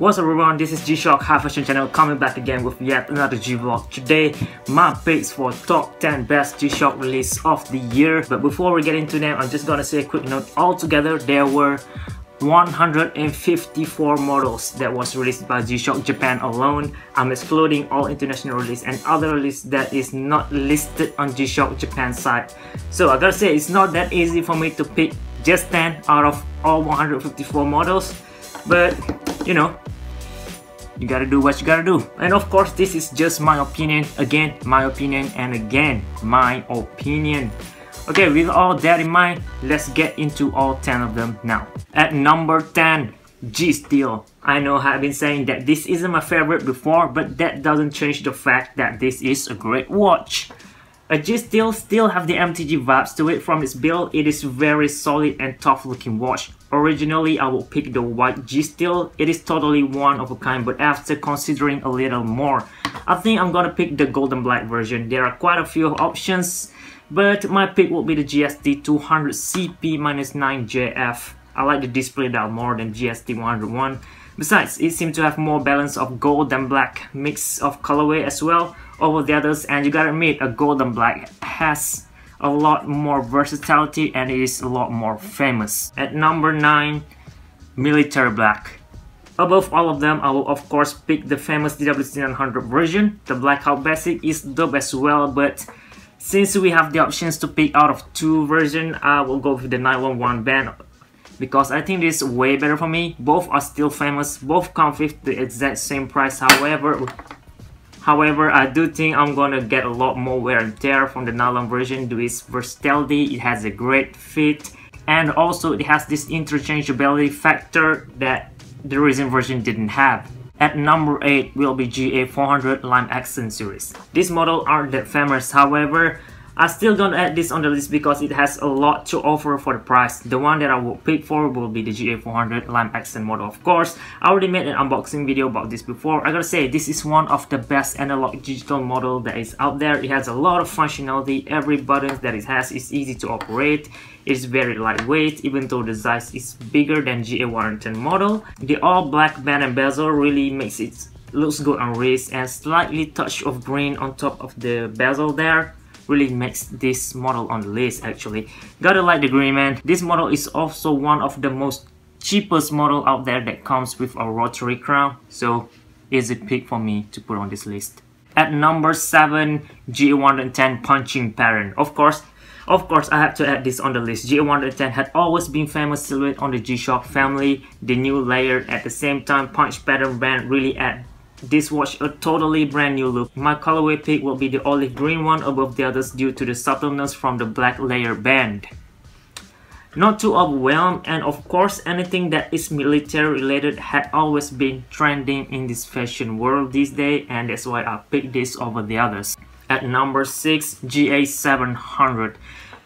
What's up everyone, this is GSHOCK High Fashion Channel coming back again with yet another G-Vlog. Today, my picks for top 10 best G-Shock release of the year. But before we get into them, I'm just gonna say a quick note. Altogether, there were 154 models that was released by G-Shock Japan alone. I'm excluding all international release and other release that is not listed on G-Shock Japan site. So I gotta say, it's not that easy for me to pick just 10 out of all 154 models. But, you know, you gotta do what you gotta do. And of course, this is just my opinion. Again, my opinion, and again, my opinion. Okay, with all that in mind, let's get into all 10 of them now. At number 10, G-Steel. I know I've been saying that this isn't my favorite before, but that doesn't change the fact that this is a great watch. A G-Steel still have the MTG vibes to it. From its build, it is very solid and tough looking watch. Originally, I would pick the white G-Steel. It is totally one of a kind, but after considering a little more, I think I'm gonna pick the golden black version. There are quite a few options, but my pick will be the GST 200 CP-9JF. I like the display dial more than GST 101. Besides, it seems to have more balance of gold and black, mix of colorway as well over the others, and you gotta admit, a golden black has a lot more versatility and it is a lot more famous. At number 9, military black. Above all of them, I will of course pick the famous DWC900 version. The blackout basic is dope as well, but since we have the options to pick out of two versions, I will go with the 911 band because I think this is way better for me. Both are still famous, both come with the exact same price. However, I do think I'm gonna get a lot more wear and tear from the nylon version due to its versatility. It has a great fit, and also it has this interchangeability factor that the recent version didn't have. At number 8 will be GA400 Lime Accent series. This model aren't that famous, however, I'm still gonna add this on the list because it has a lot to offer for the price. The one that I will pick for will be the GA400 Lime Accent model, of course. I already made an unboxing video about this before. I gotta say, this is one of the best analog digital model that is out there. It has a lot of functionality. Every button that it has is easy to operate. It's very lightweight, even though the size is bigger than GA110 model. The all black band and bezel really makes it looks good on wrist, and slightly touch of green on top of the bezel there really makes this model on the list actually. Gotta like the green, man. This model is also one of the most cheapest model out there that comes with a rotary crown, so easy pick for me to put on this list. At number 7, GA110 punching pattern. Of course I have to add this on the list. GA110 had always been famous silhouette on the G-Shock family. The new layer at the same time punch pattern band really add this watch a totally brand new look. My colorway pick will be the olive green one above the others due to the subtleness from the black layer band. Not too overwhelmed, and of course anything that is military related had always been trending in this fashion world these days, and that's why I picked this over the others. At number 6, GA700.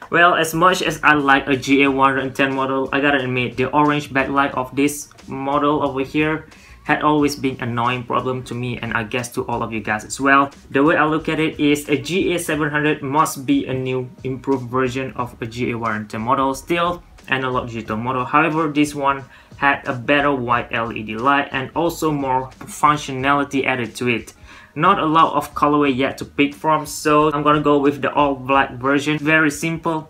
Well, as much as I like a GA110 model, I gotta admit the orange backlight of this model over here had always been an annoying problem to me, and I guess to all of you guys as well. The way I look at it is a GA700 must be a new improved version of a GA110 model, still analog digital model. However, this one had a better white LED light and also more functionality added to it. Not a lot of colorway yet to pick from, so I'm gonna go with the all black version. Very simple,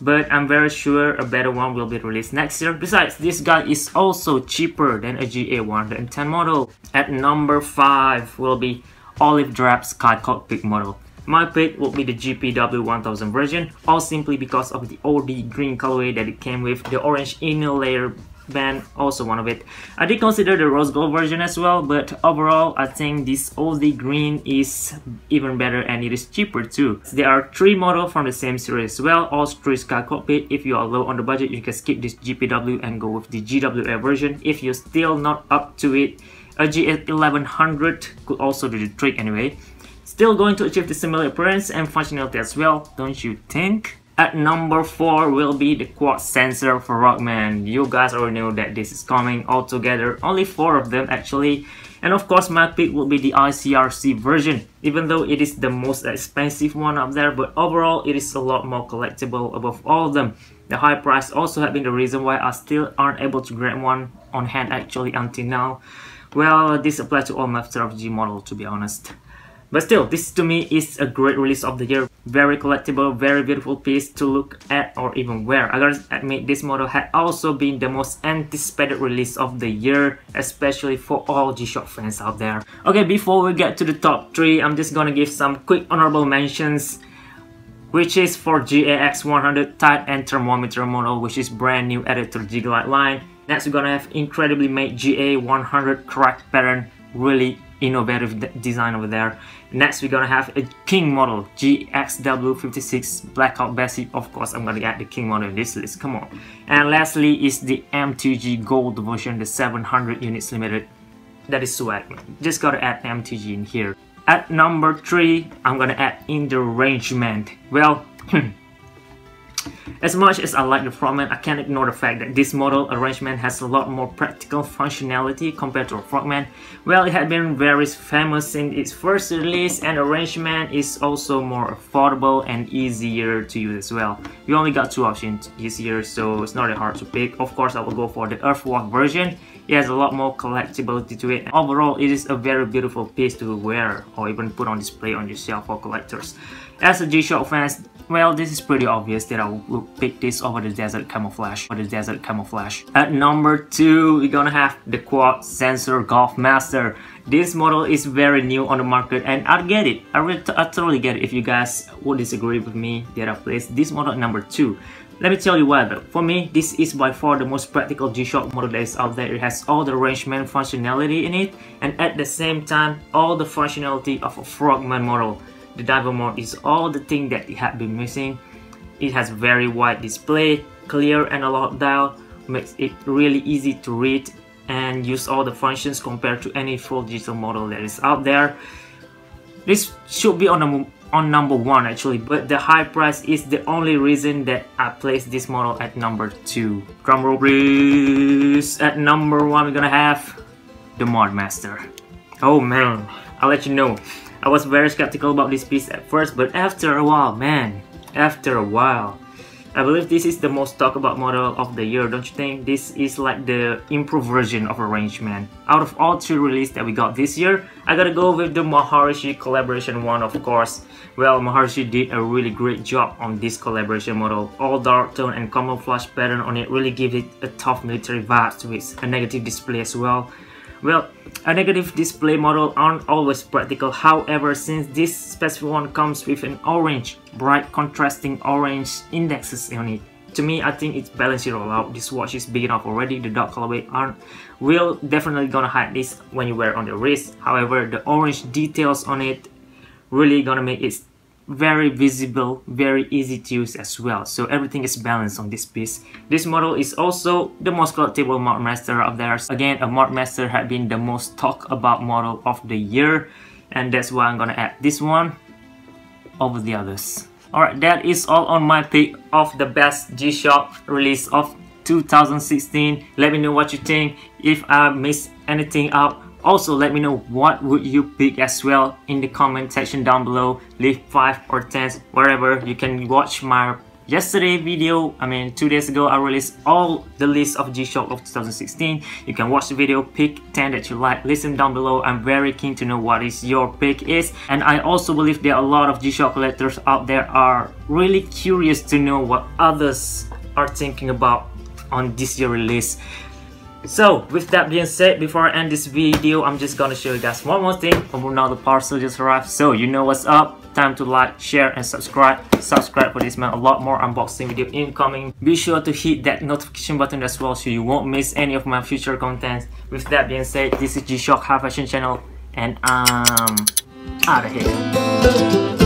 but I'm very sure a better one will be released next year. Besides, this guy is also cheaper than a GA110 model. At number 5 will be Olive Drab Sky Cockpit model. My pick will be the GPW1000 version, all simply because of the OD green colorway that it came with. The orange inner layer band, also one of it. I did consider the rose gold version as well, but overall I think this OD green is even better and it is cheaper too. There are 3 models from the same series as well, all 3 Sky Cockpit. If you are low on the budget, you can skip this GPW and go with the GWA version. If you're still not up to it, a GS1100 could also do the trick anyway. Still going to achieve the similar appearance and functionality as well, don't you think? At number 4 will be the quad sensor for Rockman. You guys already know that this is coming altogether. Only 4 of them actually. And of course my pick will be the ICRC version. Even though it is the most expensive one up there, but overall it is a lot more collectible above all of them. The high price also have been the reason why I still aren't able to grab one on hand actually until now. Well, this applies to all Master of G model, to be honest. But still, this to me is a great release of the year. Very collectible, very beautiful piece to look at or even wear. I gotta admit, this model had also been the most anticipated release of the year, especially for all G-SHOCK fans out there. Okay, before we get to the top 3, I'm just gonna give some quick honorable mentions, which is for GAX100 Tide and Thermometer model, which is brand new added to the Gigalite line. Next, we're gonna have incredibly made GA100 crack pattern, really innovative design over there. Next, we're gonna have a King model, GXW56 Blackout Basic. Of course, I'm gonna add the King model in this list, come on. And lastly is the MTG Gold version, the 700 units limited. That is swag, man. Just gotta add MTG in here. At number 3, I'm gonna add in the arrangement. Well, as much as I like the Frogman, I can't ignore the fact that this model arrangement has a lot more practical functionality compared to a Frogman. Well, it had been very famous in its first release, and arrangement is also more affordable and easier to use as well. We only got 2 options this year, so it's not that hard to pick. Of course, I will go for the Earthwalk version. It has a lot more collectability to it. Overall, it is a very beautiful piece to wear or even put on display on your shelf for collectors. As a G-SHOCK fans, well, this is pretty obvious that I will pick this over the Desert Camouflage. At number 2, we're gonna have the Quad Sensor Golf Master. This model is very new on the market, and I get it. I totally get it if you guys would disagree with me that I placed this model at number 2. Let me tell you why though. For me, this is by far the most practical G-SHOCK model that is out there. It has all the arrangement functionality in it, and at the same time, all the functionality of a Frogman model. The diver mode is all the thing that it had been missing. It has very wide display, clear analog dial, makes it really easy to read and use all the functions compared to any full digital model that is out there. This should be on number 1 actually, but the high price is the only reason that I placed this model at number 2. Drumroll please! At number 1, we're gonna have the Mod Master. Oh man, I'll let you know. I was very skeptical about this piece at first, but after a while, man, I believe this is the most talked about model of the year, don't you think? This is like the improved version of arrangement. Out of all 3 releases that we got this year, I gotta go with the Maharishi collaboration one, of course. Well, Maharishi did a really great job on this collaboration model. All dark tone and camouflage pattern on it really give it a tough military vibe with a negative display as well. Well, a negative display model aren't always practical, however, since this specific one comes with an orange, bright contrasting orange indexes on it. To me, I think it's balanced it all out. This watch is big enough already, the dark colorway will definitely gonna hide this when you wear it on the wrist. However, the orange details on it really gonna make it very visible, very easy to use as well. So everything is balanced on this piece. This model is also the most collectible Mod Master of theirs. Again, a Mod Master had been the most talked about model of the year, and that's why I'm gonna add this one over the others. Alright, that is all on my pick of the best G-SHOCK release of 2016. Let me know what you think. If I missed anything out, also let me know what would you pick as well in the comment section down below. Leave 5 or 10 wherever. You can watch my yesterday video. 2 days ago I released all the list of G-SHOCK of 2016. You can watch the video, pick 10 that you like, listen down below. I'm very keen to know what is your pick is, and I also believe there are a lot of G-SHOCK collectors out there are really curious to know what others are thinking about on this year release. So with that being said, before I end this video, I'm just gonna show you guys one more thing. Another parcel just arrived, so you know what's up. Time to like, share and subscribe. Subscribe for this, man. A lot more unboxing video incoming. Be sure to hit that notification button as well so you won't miss any of my future content. With that being said, this is G-SHOCK High Fashion channel, and I'm out of here.